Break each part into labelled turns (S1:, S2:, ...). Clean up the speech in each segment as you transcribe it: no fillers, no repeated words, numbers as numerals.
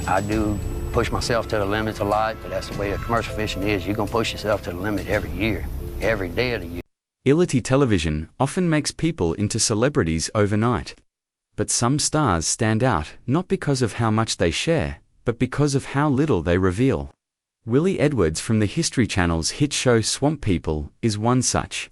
S1: I do push myself to the limits a lot, but that's the way the commercial fishing is. You're going to push yourself to the limit every year, every day of the year.
S2: Reality television often makes people into celebrities overnight. But some stars stand out not because of how much they share, but because of how little they reveal. Willie Edwards from the History Channel's hit show Swamp People is one such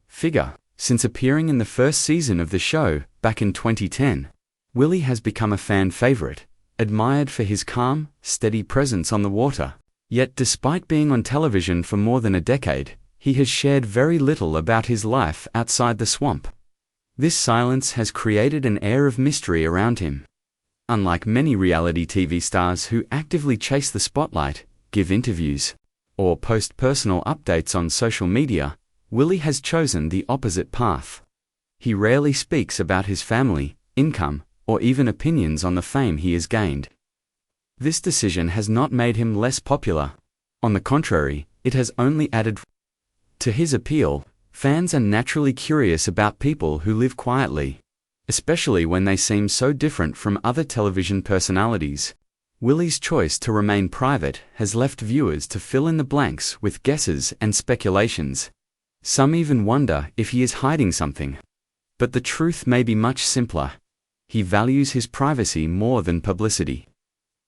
S2: figure. Since appearing in the first season of the show back in 2010, Willie has become a fan favorite, admired for his calm, steady presence on the water. Yet despite being on television for more than a decade, he has shared very little about his life outside the swamp. This silence has created an air of mystery around him. Unlike many reality TV stars who actively chase the spotlight, give interviews, or post personal updates on social media, Willie has chosen the opposite path. He rarely speaks about his family, income, or even opinions on the fame he has gained. This decision has not made him less popular. On the contrary, it has only added to his appeal. Fans are naturally curious about people who live quietly, especially when they seem so different from other television personalities. Willie's choice to remain private has left viewers to fill in the blanks with guesses and speculations. Some even wonder if he is hiding something. But the truth may be much simpler. He values his privacy more than publicity.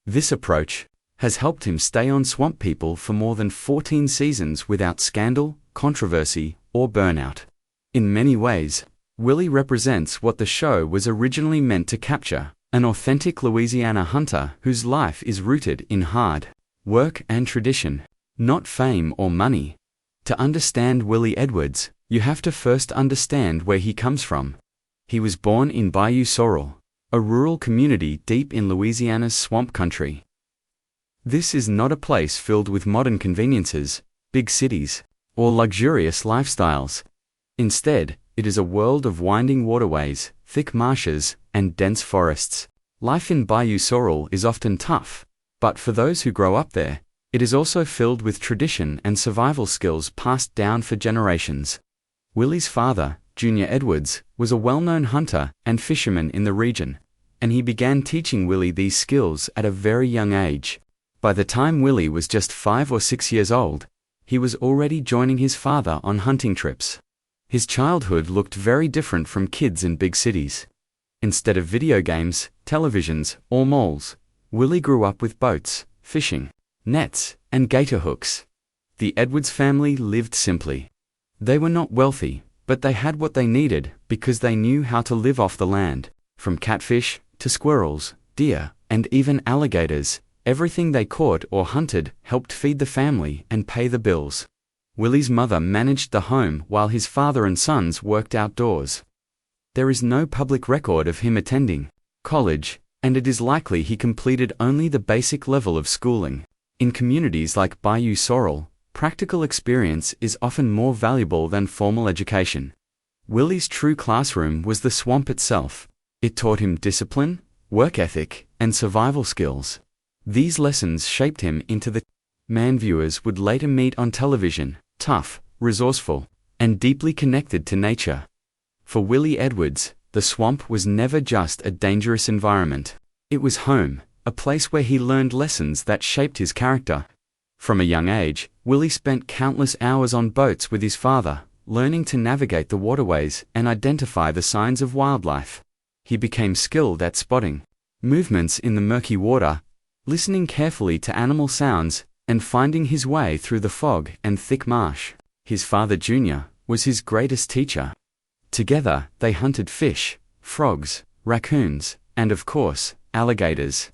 S2: This approach has helped him stay on Swamp People for more than 14 seasons without scandal, controversy, or burnout. In many ways, Willie represents what the show was originally meant to capture, an authentic Louisiana hunter whose life is rooted in hard work and tradition, not fame or money. To understand Willie Edwards, you have to first understand where he comes from. He was born in Bayou Sorrel, a rural community deep in Louisiana's swamp country. This is not a place filled with modern conveniences, big cities, or luxurious lifestyles. Instead, it is a world of winding waterways, thick marshes, and dense forests. Life in Bayou Sorrel is often tough, but for those who grow up there, it is also filled with tradition and survival skills passed down for generations. Willie's father, Junior Edwards, was a well-known hunter and fisherman in the region, and he began teaching Willie these skills at a very young age. By the time Willie was just 5 or 6 years old, he was already joining his father on hunting trips. His childhood looked very different from kids in big cities. Instead of video games, televisions, or malls, Willie grew up with boats, fishing, nets, and gator hooks. The Edwards family lived simply. They were not wealthy, but they had what they needed because they knew how to live off the land. From catfish to squirrels, deer, and even alligators, everything they caught or hunted helped feed the family and pay the bills. Willie's mother managed the home while his father and sons worked outdoors. There is no public record of him attending college, and it is likely he completed only the basic level of schooling. In communities like Bayou Sorrel, practical experience is often more valuable than formal education. Willie's true classroom was the swamp itself. It taught him discipline, work ethic, and survival skills. These lessons shaped him into the man viewers would later meet on television, tough, resourceful, and deeply connected to nature. For Willie Edwards, the swamp was never just a dangerous environment. It was home, a place where he learned lessons that shaped his character. From a young age, Willie spent countless hours on boats with his father, learning to navigate the waterways and identify the signs of wildlife. He became skilled at spotting movements in the murky water, listening carefully to animal sounds, and finding his way through the fog and thick marsh. His father, Junior, was his greatest teacher. Together, they hunted fish, frogs, raccoons, and of course, alligators.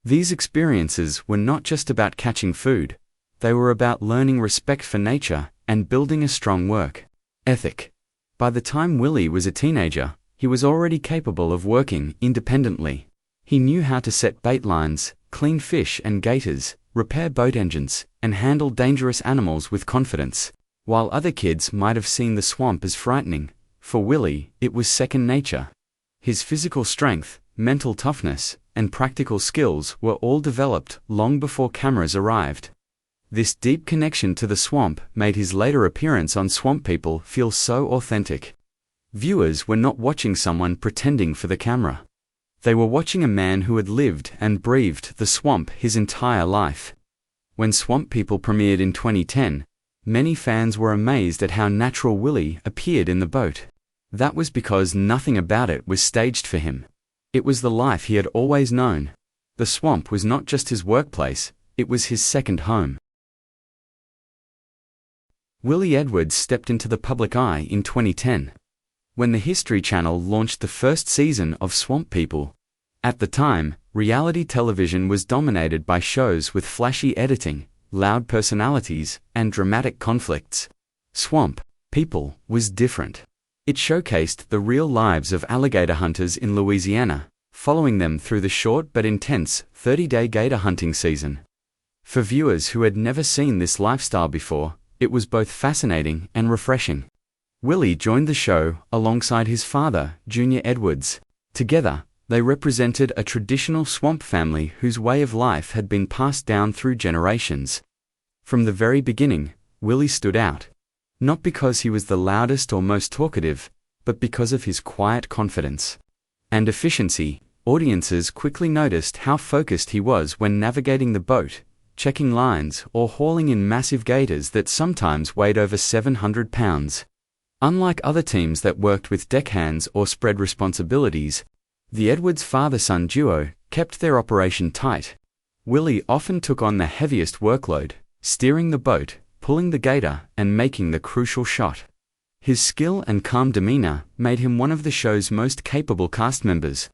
S2: These experiences were not just about catching food, they were about learning respect for nature and building a strong work ethic. By the time Willie was a teenager, he was already capable of working independently. He knew how to set bait lines, clean fish and gators, repair boat engines, and handle dangerous animals with confidence. While other kids might have seen the swamp as frightening, for Willie, it was second nature. His physical strength, mental toughness, and practical skills were all developed long before cameras arrived. This deep connection to the swamp made his later appearance on Swamp People feel so authentic. Viewers were not watching someone pretending for the camera. They were watching a man who had lived and breathed the swamp his entire life. When Swamp People premiered in 2010, many fans were amazed at how natural Willie appeared in the boat. That was because nothing about it was staged for him. It was the life he had always known. The swamp was not just his workplace, it was his second home. Willie Edwards stepped into the public eye in 2010, when the History Channel launched the first season of Swamp People. At the time, reality television was dominated by shows with flashy editing, loud personalities, and dramatic conflicts. Swamp People was different. It showcased the real lives of alligator hunters in Louisiana, following them through the short but intense 30-day gator hunting season. For viewers who had never seen this lifestyle before, it was both fascinating and refreshing. Willie joined the show alongside his father, Junior Edwards. Together, they represented a traditional swamp family whose way of life had been passed down through generations. From the very beginning, Willie stood out. Not because he was the loudest or most talkative, but because of his quiet confidence and efficiency. Audiences quickly noticed how focused he was when navigating the boat, checking lines, or hauling in massive gators that sometimes weighed over 700 pounds. Unlike other teams that worked with deckhands or spread responsibilities, the Edwards father-son duo kept their operation tight. Willie often took on the heaviest workload, steering the boat, pulling the gator, and making the crucial shot. His skill and calm demeanor made him one of the show's most capable cast members.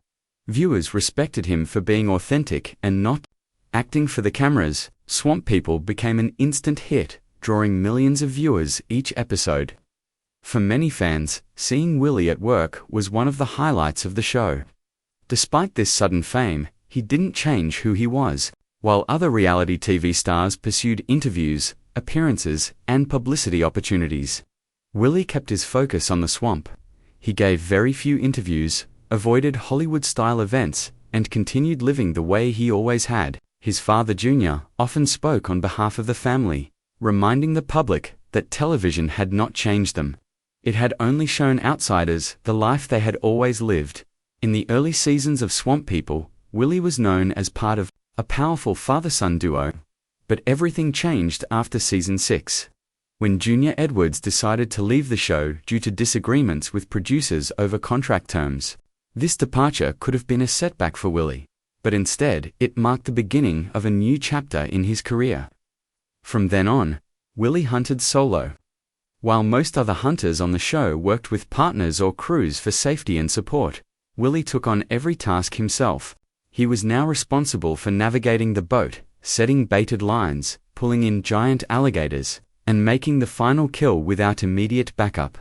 S2: Viewers respected him for being authentic and not acting for the cameras. Swamp People became an instant hit, drawing millions of viewers each episode. For many fans, seeing Willie at work was one of the highlights of the show. Despite this sudden fame, he didn't change who he was. While other reality TV stars pursued interviews, appearances, and publicity opportunities, Willie kept his focus on the swamp. He gave very few interviews, avoided Hollywood-style events, and continued living the way he always had. His father, Junior, often spoke on behalf of the family, reminding the public that television had not changed them. It had only shown outsiders the life they had always lived. In the early seasons of Swamp People, Willie was known as part of a powerful father-son duo. But everything changed after season 6. When Junior Edwards decided to leave the show due to disagreements with producers over contract terms. This departure could have been a setback for Willie, but instead, it marked the beginning of a new chapter in his career. From then on, Willie hunted solo. While most other hunters on the show worked with partners or crews for safety and support, Willie took on every task himself. He was now responsible for navigating the boat, setting baited lines, pulling in giant alligators, and making the final kill without immediate backup.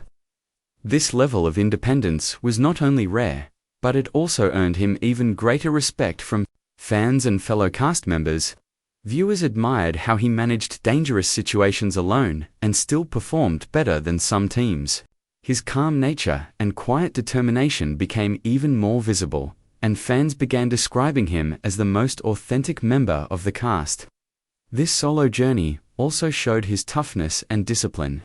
S2: This level of independence was not only rare, but it also earned him even greater respect from fans and fellow cast members. Viewers admired how he managed dangerous situations alone and still performed better than some teams. His calm nature and quiet determination became even more visible, and fans began describing him as the most authentic member of the cast. This solo journey also showed his toughness and discipline.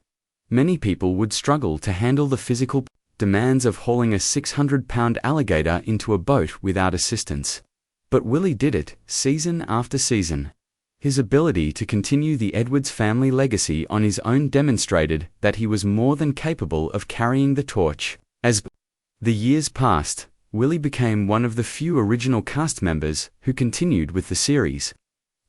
S2: Many people would struggle to handle the physical demands of hauling a 600-pound alligator into a boat without assistance. But Willie did it, season after season. His ability to continue the Edwards family legacy on his own demonstrated that he was more than capable of carrying the torch. As the years passed, Willie became one of the few original cast members who continued with the series.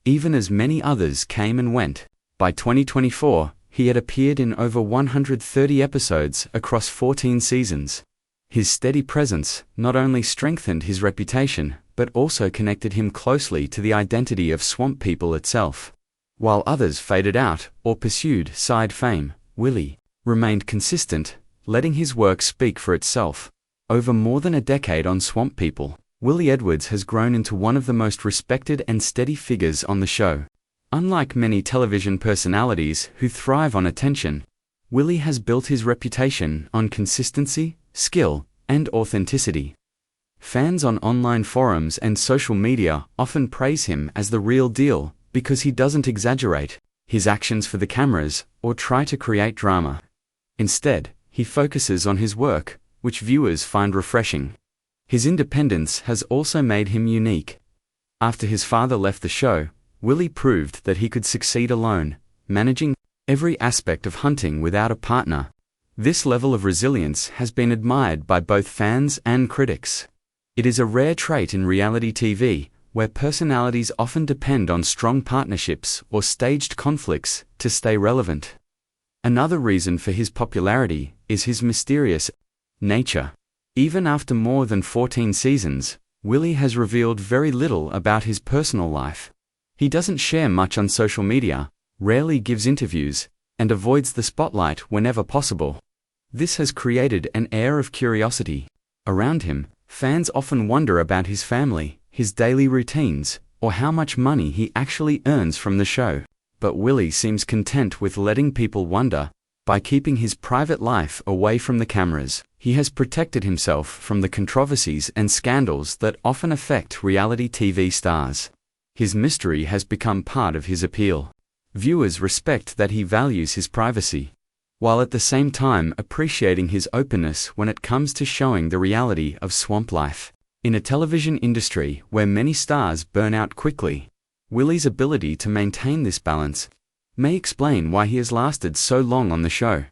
S2: Even as many others came and went, by 2024, he had appeared in over 130 episodes across 14 seasons. His steady presence not only strengthened his reputation, but also connected him closely to the identity of Swamp People itself. While others faded out or pursued side fame, Willie remained consistent, letting his work speak for itself. Over more than a decade on Swamp People, Willie Edwards has grown into one of the most respected and steady figures on the show. Unlike many television personalities who thrive on attention, Willie has built his reputation on consistency, skill, and authenticity. Fans on online forums and social media often praise him as the real deal because he doesn't exaggerate his actions for the cameras or try to create drama. Instead, he focuses on his work, which viewers find refreshing. His independence has also made him unique. After his father left the show, Willie proved that he could succeed alone, managing every aspect of hunting without a partner. This level of resilience has been admired by both fans and critics. It is a rare trait in reality TV, where personalities often depend on strong partnerships or staged conflicts to stay relevant. Another reason for his popularity is his mysterious nature. Even after more than 14 seasons, Willie has revealed very little about his personal life. He doesn't share much on social media, rarely gives interviews, and avoids the spotlight whenever possible. This has created an air of curiosity around him. Fans often wonder about his family, his daily routines, or how much money he actually earns from the show. But Willie seems content with letting people wonder. By keeping his private life away from the cameras, he has protected himself from the controversies and scandals that often affect reality TV stars. His mystery has become part of his appeal. Viewers respect that he values his privacy, while at the same time appreciating his openness when it comes to showing the reality of swamp life. In a television industry where many stars burn out quickly, Willie's ability to maintain this balance may explain why he has lasted so long on the show.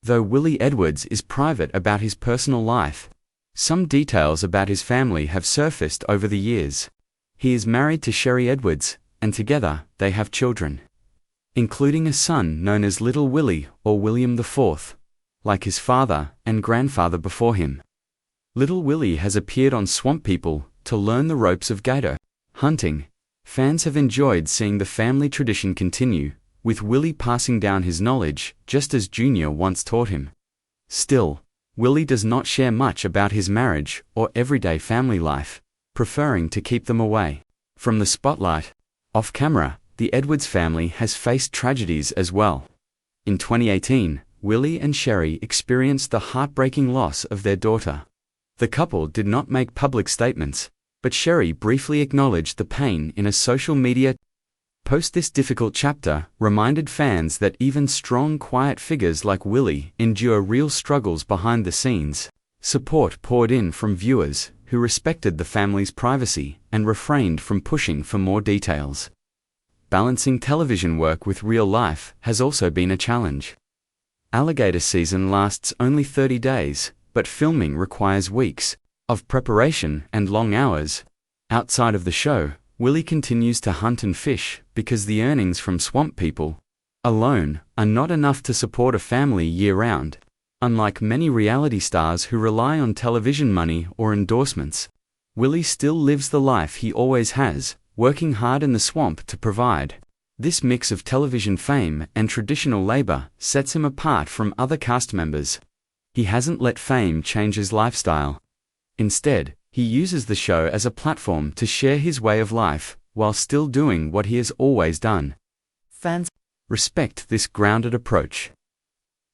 S2: Though Willie Edwards is private about his personal life, some details about his family have surfaced over the years. He is married to Sherry Edwards, and together they have children, including a son known as Little Willie or William IV, like his father and grandfather before him. Little Willie has appeared on Swamp People to learn the ropes of gator hunting. Fans have enjoyed seeing the family tradition continue, with Willie passing down his knowledge just as Junior once taught him. Still, Willie does not share much about his marriage or everyday family life, preferring to keep them away from the spotlight. Off camera, the Edwards family has faced tragedies as well. In 2018, Willie and Sherry experienced the heartbreaking loss of their daughter. The couple did not make public statements, but Sherry briefly acknowledged the pain in a social media post. This difficult chapter reminded fans that even strong, quiet figures like Willie endure real struggles behind the scenes. Support poured in from viewers who respected the family's privacy and refrained from pushing for more details. Balancing television work with real life has also been a challenge. Alligator season lasts only 30 days, but filming requires weeks of preparation and long hours. Outside of the show, Willie continues to hunt and fish because the earnings from Swamp People alone are not enough to support a family year-round. Unlike many reality stars who rely on television money or endorsements, Willie still lives the life he always has, working hard in the swamp to provide. This mix of television fame and traditional labor sets him apart from other cast members. He hasn't let fame change his lifestyle. Instead, he uses the show as a platform to share his way of life, while still doing what he has always done. Fans respect this grounded approach.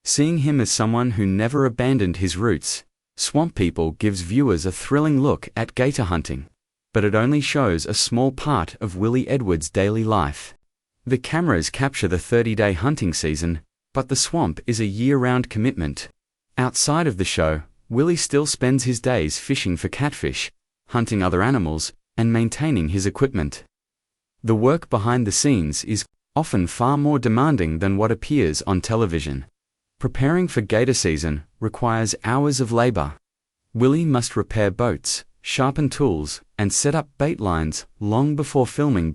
S2: Seeing him as someone who never abandoned his roots, Swamp People gives viewers a thrilling look at gator hunting. But it only shows a small part of Willie Edwards' daily life. The cameras capture the 30-day hunting season, but the swamp is a year-round commitment. Outside of the show, Willie still spends his days fishing for catfish, hunting other animals, and maintaining his equipment. The work behind the scenes is often far more demanding than what appears on television. Preparing for gator season requires hours of labor. Willie must repair boats, sharpen tools, and set up bait lines long before filming